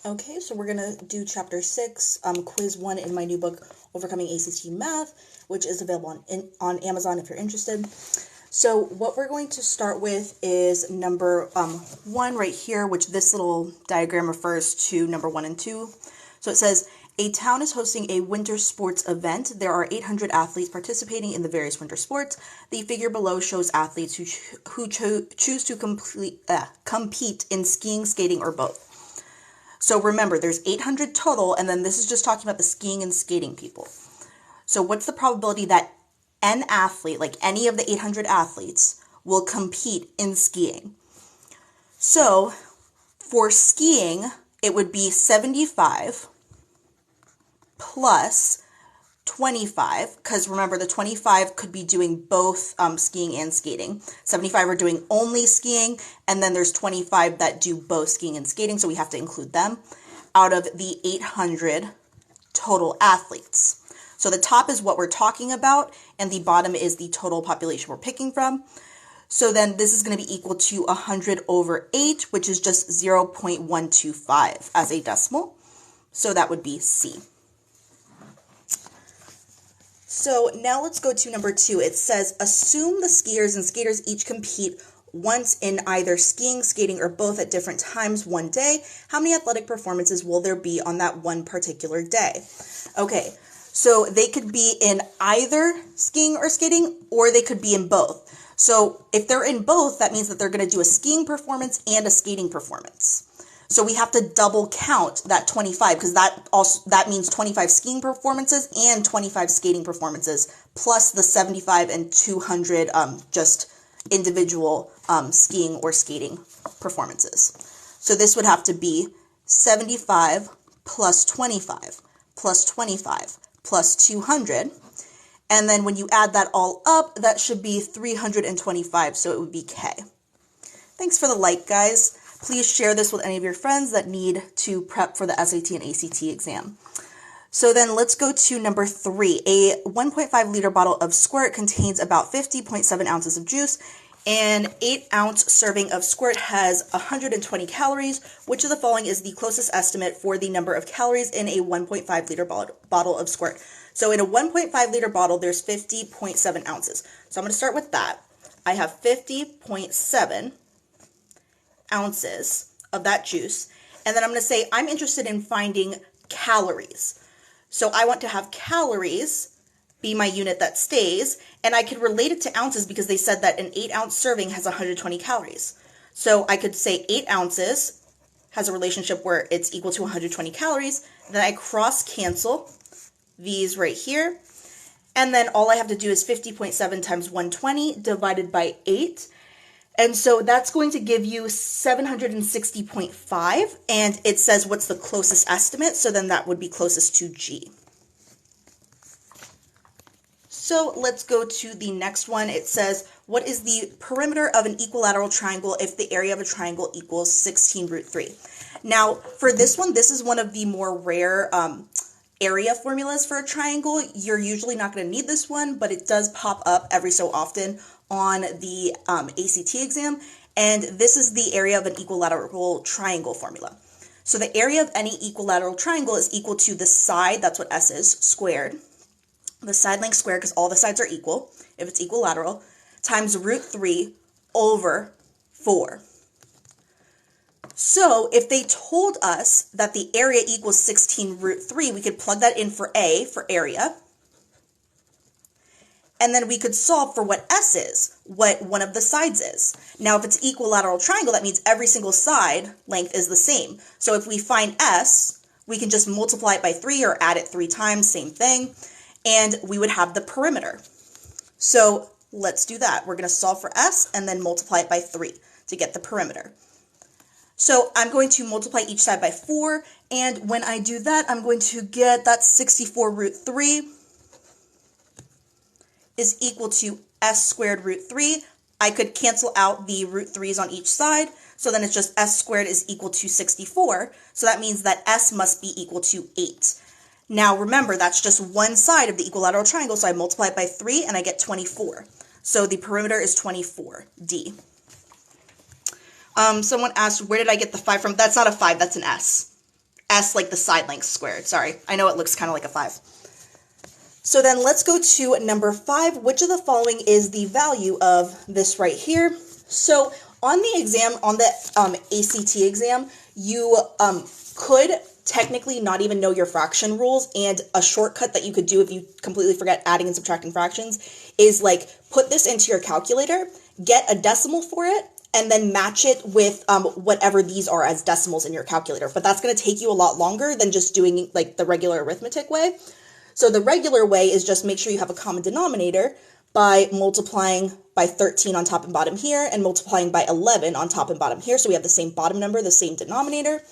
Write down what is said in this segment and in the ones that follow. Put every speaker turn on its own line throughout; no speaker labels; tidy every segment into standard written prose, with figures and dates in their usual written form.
Okay, so we're gonna do chapter 6, quiz 1 in my new book, Overcoming ACT Math, which is available on Amazon if you're interested. So what we're going to start with is number 1 right here, which this little diagram refers to number 1 and 2. So it says, a town is hosting a winter sports event. There are 800 athletes participating in the various winter sports. The figure below shows athletes who choose to compete in skiing, skating, or both. So remember, there's 800 total, and then this is just talking about the skiing and skating people. So what's the probability that an athlete, like any of the 800 athletes, will compete in skiing? So for skiing, it would be 75 plus 25, because remember, the 25 could be doing both skiing and skating. 75 are doing only skiing, and then there's 25 that do both skiing and skating, so we have to include them out of the 800 total athletes. So the top is what we're talking about, and the bottom is the total population we're picking from. So then this is going to be equal to 100 over 8, which is just 0.125 as a decimal. So that would be C. So now let's go to number 2. It says, assume the skiers and skaters each compete once in either skiing, skating, or both at different times one day. How many athletic performances will there be on that one particular day? Okay, so they could be in either skiing or skating, or they could be in both. So if they're in both, that means that they're going to do a skiing performance and a skating performance. So we have to double count that 25, because that means 25 skiing performances and 25 skating performances, plus the 75 and 200 just individual skiing or skating performances. So this would have to be 75 plus 25 plus 25 plus 200. And then when you add that all up, that should be 325, so it would be K. Thanks for the like, guys. Please share this with any of your friends that need to prep for the SAT and ACT exam. So then let's go to number 3. A 1.5 liter bottle of Squirt contains about 50.7 ounces of juice. An 8-ounce serving of Squirt has 120 calories. Which of the following is the closest estimate for the number of calories in a 1.5 liter bottle of Squirt? So in a 1.5 liter bottle, there's 50.7 ounces. So I'm going to start with that. I have 50.7 ounces of that juice, and then I'm going to say I'm interested in finding calories. So I want to have calories be my unit that stays, and I could relate it to ounces because they said that an 8-ounce serving has 120 calories. So I could say 8 ounces has a relationship where it's equal to 120 calories. Then I cross cancel these right here, and then all I have to do is 50.7 times 120 divided by 8. And so that's going to give you 760.5, and it says what's the closest estimate, so then that would be closest to G. So let's go to the next one. It says, what is the perimeter of an equilateral triangle if the area of a triangle equals 16 root 3? Now, for this one, this is one of the more rare area formulas for a triangle. You're usually not going to need this one, but it does pop up every so often on the ACT exam, and this is the area of an equilateral triangle formula. So the area of any equilateral triangle is equal to the side, that's what S is, squared, the side length squared because all the sides are equal, if it's equilateral, times root 3 over 4. So if they told us that the area equals 16 root 3, we could plug that in for A, for area, and then we could solve for what S is, what one of the sides is. Now, if it's equilateral triangle, that means every single side length is the same. So if we find S, we can just multiply it by 3 or add it 3 times, same thing, and we would have the perimeter. So let's do that. We're going to solve for S and then multiply it by 3 to get the perimeter. So I'm going to multiply each side by 4, and when I do that, I'm going to get that 64 root 3 is equal to S squared root 3. I could cancel out the root 3's on each side, so then it's just S squared is equal to 64, so that means that S must be equal to 8. Now remember, that's just one side of the equilateral triangle, so I multiply it by 3 and I get 24. So the perimeter is 24, D. Someone asked, where did I get the 5 from? That's not a 5, that's an S. S like the side length squared. Sorry, I know it looks kind of like a 5. So then let's go to number 5. Which of the following is the value of this right here? So on the exam, on the ACT exam, you could technically not even know your fraction rules, and a shortcut that you could do if you completely forget adding and subtracting fractions is like put this into your calculator, get a decimal for it, and then match it with whatever these are as decimals in your calculator. But that's going to take you a lot longer than just doing like the regular arithmetic way. So the regular way is just make sure you have a common denominator by multiplying by 13 on top and bottom here and multiplying by 11 on top and bottom here. So we have the same bottom number, the same denominator.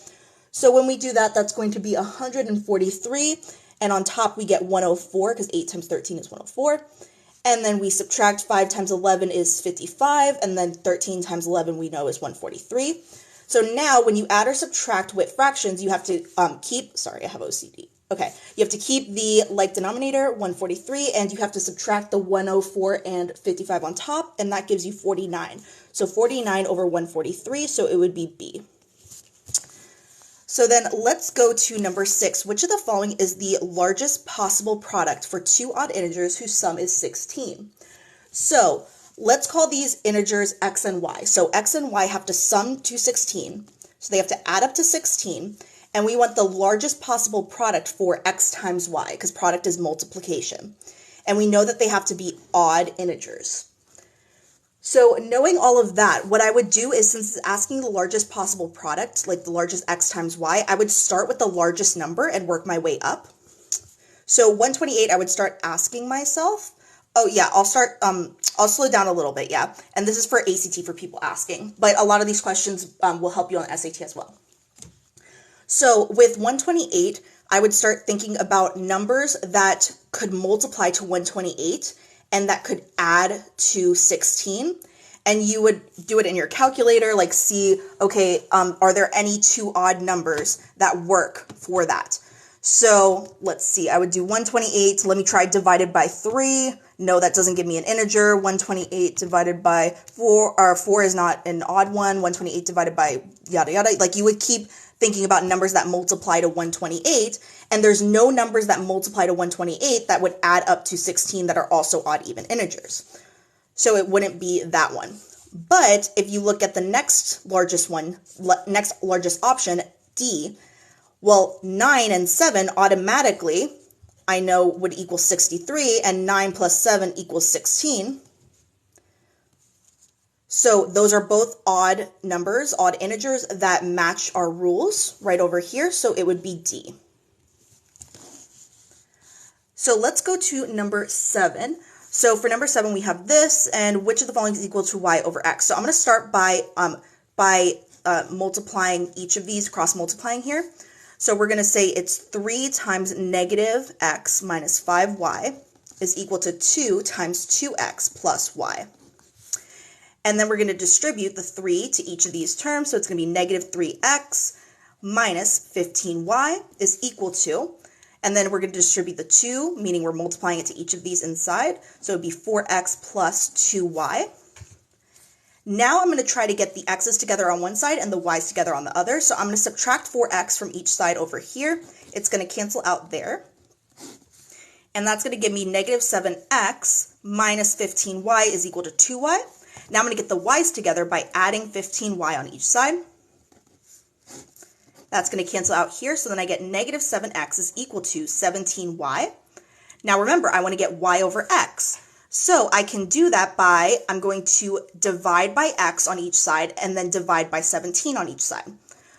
So when we do that, that's going to be 143. And on top we get 104 because 8 times 13 is 104. And then we subtract 5 times 11 is 55. And then 13 times 11 we know is 143. So now when you add or subtract with fractions, you have to keep, sorry, I have OCD. Okay, you have to keep the like denominator, 143, and you have to subtract the 104 and 55 on top, and that gives you 49. So 49 over 143, so it would be B. So then let's go to number 6. Which of the following is the largest possible product for two odd integers whose sum is 16? So let's call these integers x and y. So x and y have to sum to 16, so they have to add up to 16. And we want the largest possible product for x times y, because product is multiplication. And we know that they have to be odd integers. So knowing all of that, what I would do is, since it's asking the largest possible product, like the largest x times y, I would start with the largest number and work my way up. So 128, I would start asking myself, oh yeah, I'll slow down a little bit, yeah. And this is for ACT for people asking, but a lot of these questions will help you on SAT as well. So with 128, I would start thinking about numbers that could multiply to 128 and that could add to 16. And you would do it in your calculator, like see, okay, are there any two odd numbers that work for that? So let's see, I would do 128, let me try divided by 3. No, that doesn't give me an integer. 128 divided by 4, or 4 is not an odd one. 128 divided by yada yada. Like you would keep thinking about numbers that multiply to 128, and there's no numbers that multiply to 128 that would add up to 16 that are also odd even integers. So it wouldn't be that one. But if you look at the next largest one, next largest option, D, well, 9 and 7 automatically, I know, would equal 63, and 9 plus 7 equals 16. So those are both odd numbers, odd integers that match our rules right over here. So it would be D. So let's go to number 7. So for number 7, we have this, and which of the following is equal to y over x? So I'm going to start by multiplying each of these, cross-multiplying here. So we're going to say it's 3 times negative x minus 5y is equal to 2 times 2x plus y. And then we're going to distribute the 3 to each of these terms. So it's going to be negative 3x minus 15y is equal to, and then we're going to distribute the 2, meaning we're multiplying it to each of these inside. So it would be 4x plus 2y. Now I'm going to try to get the x's together on one side and the y's together on the other. So I'm going to subtract 4x from each side over here. It's going to cancel out there. And that's going to give me negative 7x minus 15y is equal to 2y. Now I'm going to get the y's together by adding 15y on each side. That's going to cancel out here, so then I get negative 7x is equal to 17y. Now remember, I want to get y over x. So I can do that by, I'm going to divide by x on each side and then divide by 17 on each side.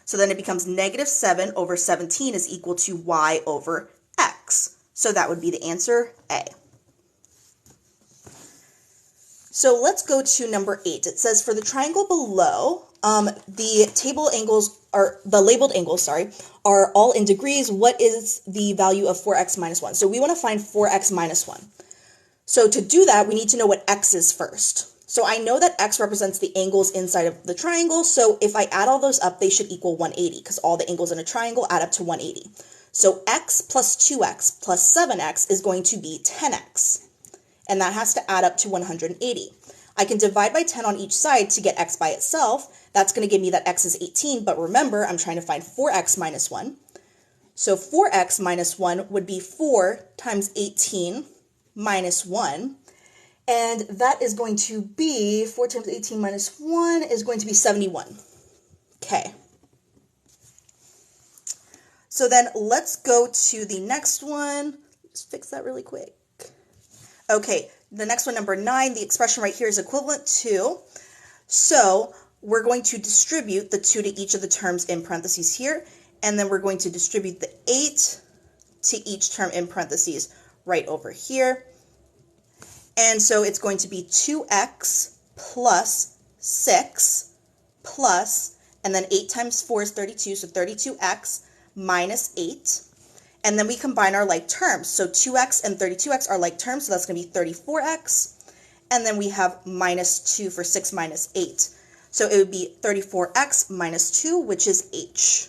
So then it becomes negative 7 over 17 is equal to y over x. So that would be the answer, A. So let's go to number 8. It says for the triangle below, the labeled angles, are all in degrees. What is the value of 4x minus 1? So we want to find 4x minus 1. So to do that, we need to know what x is first. So I know that x represents the angles inside of the triangle. So if I add all those up, they should equal 180 because all the angles in a triangle add up to 180. So x plus 2x plus 7x is going to be 10x. And that has to add up to 180. I can divide by 10 on each side to get x by itself. That's going to give me that x is 18, but remember, I'm trying to find 4x minus 1. So 4x minus 1 would be 4 times 18 minus 1. And that is going to be, 4 times 18 minus 1 is going to be 71. Okay. So then let's go to the next one. Just fix that really quick. Okay, the next one, number 9, the expression right here is equivalent to. So we're going to distribute the 2 to each of the terms in parentheses here, and then we're going to distribute the 8 to each term in parentheses right over here. And so it's going to be 2x plus 6 plus, and then 8 times 4 is 32, so 32x minus 8. And then we combine our like terms. So 2x and 32x are like terms, so that's going to be 34x. And then we have minus 2 for 6 minus 8. So it would be 34x minus 2, which is h.